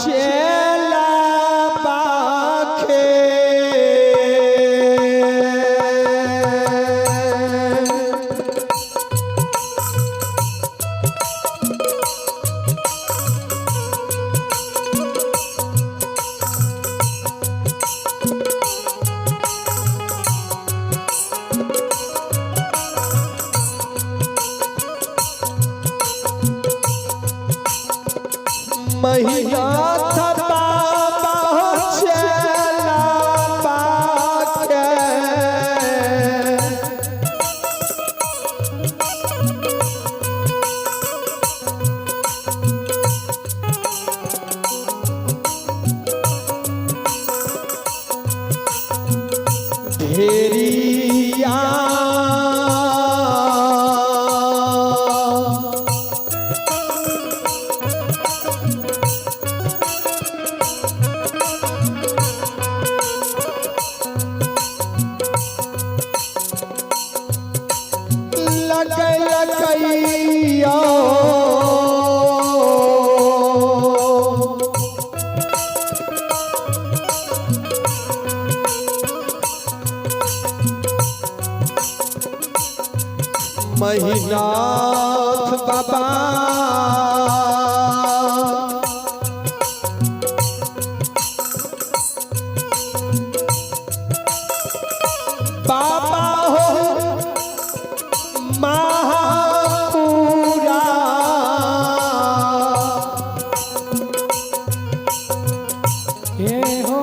चेला बाखे महीना था बाबा चेला बाखे ढेरिया लगैया महीनाथ बाबा बाबा हो महापुरा ये हो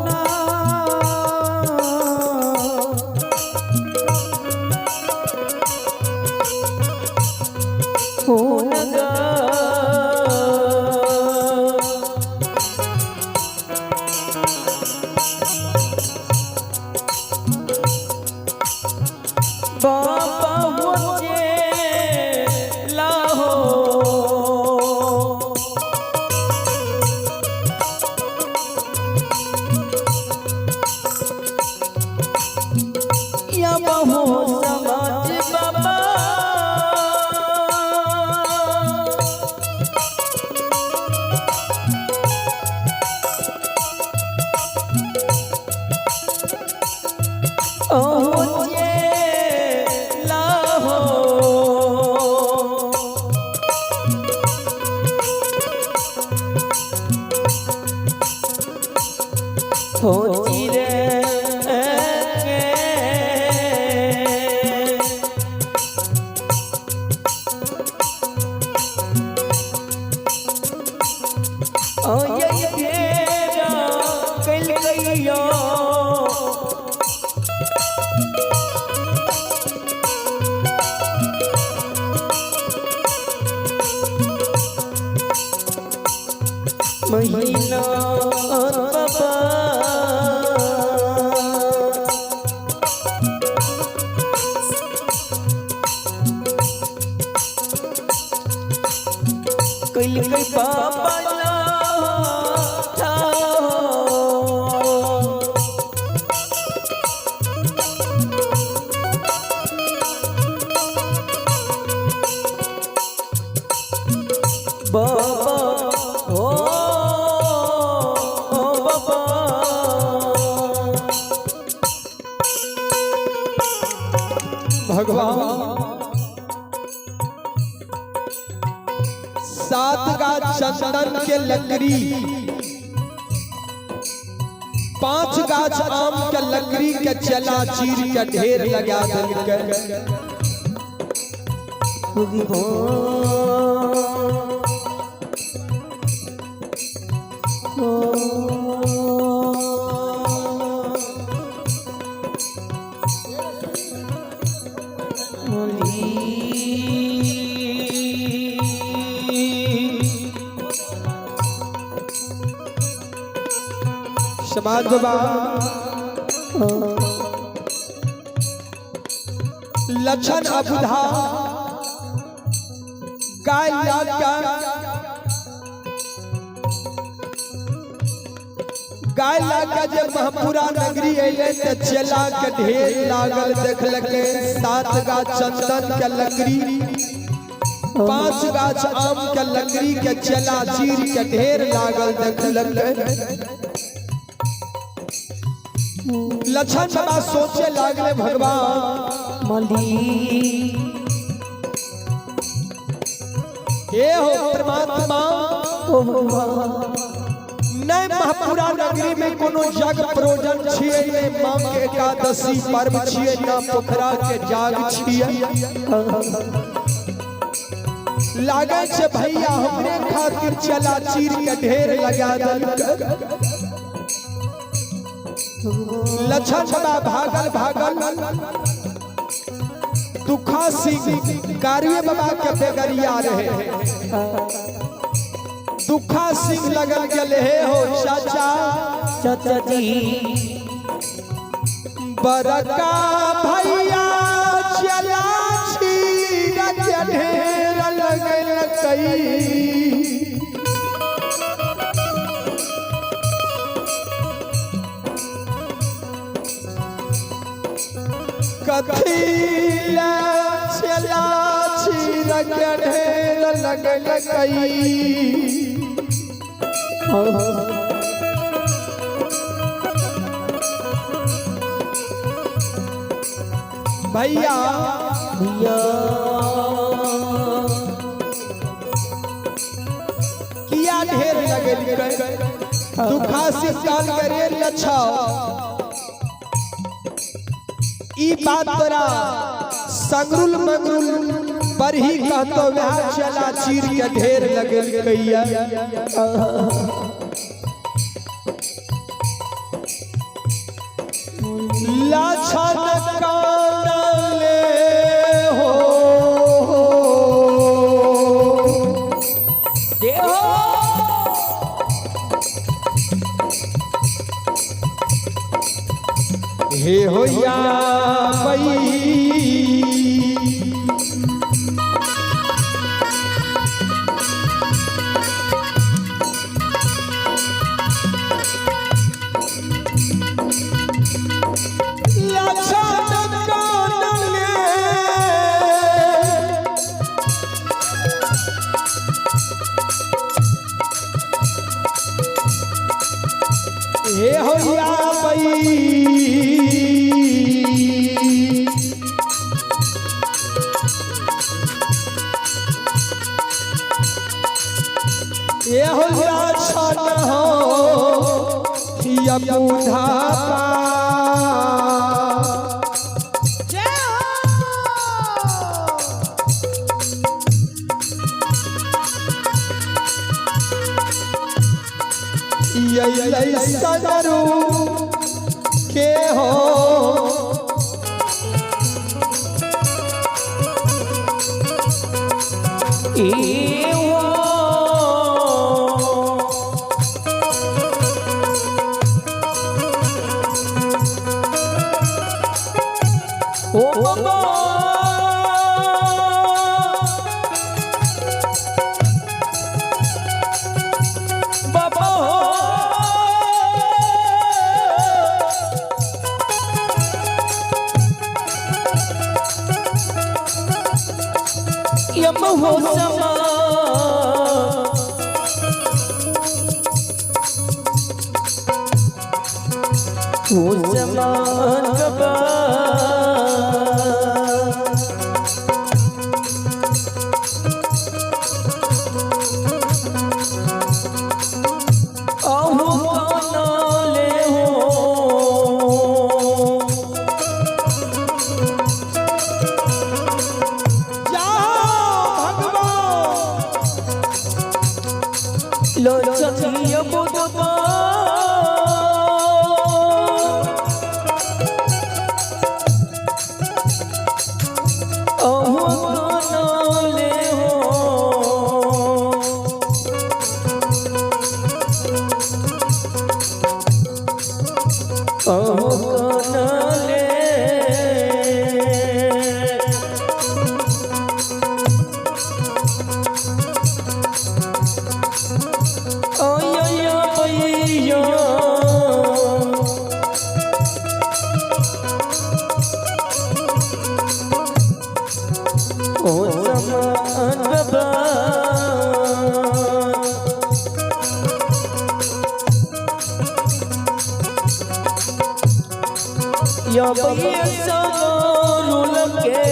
ना होनगा बाबा मुझे लाहो या बहु समाज बाबा मुझे लाहो होती रे ओ ये तेरा कल गया महीना बाबा कल कल बाबा था बाबा हो बाबा भगवान 7 गाछ चंदन के लकड़ी 5 गाछ आम के लकड़ी के चला चीर के ढेर लगा देलकै समाज बाबा लक्षण अबुधा गाय लागा जब महपुरा नगरी अइले त चला के ढेर लागल देखलके 7 गाछ चंदन के लकड़ी 5 गाछ आम के लकड़ी के चला चीर के ढेर लागल देखलक। लक्षण बाबा सोचे लागले भगवान ये हो परमात्मा नहीं महापुरा नगरी में कोनो जग प्रोजन छिए नहीं माँ के एकादशी पर्व छिए ना पोखरा के जाग छिए लागे छे भैया हमरे खातिर चला चीर के ढेर लगा दल। लक्षण भागल भागल दुखा सिंह कार्य बाबा के बेगरिया रहे। दुखा सिंह लगल गले हो चाचा चाचा जी बरका भैया चला चीर के ढेर लगल कई। कथीला चला चीर के ढेर लगल कई। भैया भैया किया ढेर लगल दुखा से काल करे अच्छा ई बात तोरा संगरुल मंगरुल पर ही कहतो वह चला चीर के ढेर लगल कैया। लाछन कान ले हो हे होया बई हे होया बई ये होया छन हो या बूढ़ा सगरू के हो यम हो समा हो समान गबा आहू काना ले हो लो चखिया बुदबा ओहो काना ले हो ओहो काना ले ओ समान जब ये सगरुल के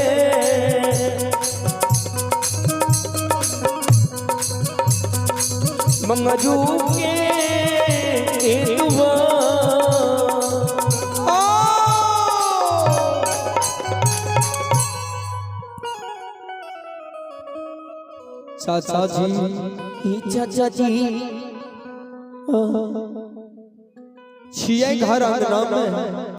मंगजू के दुआ चाचा जी चाचा जी छिए घर अंगना में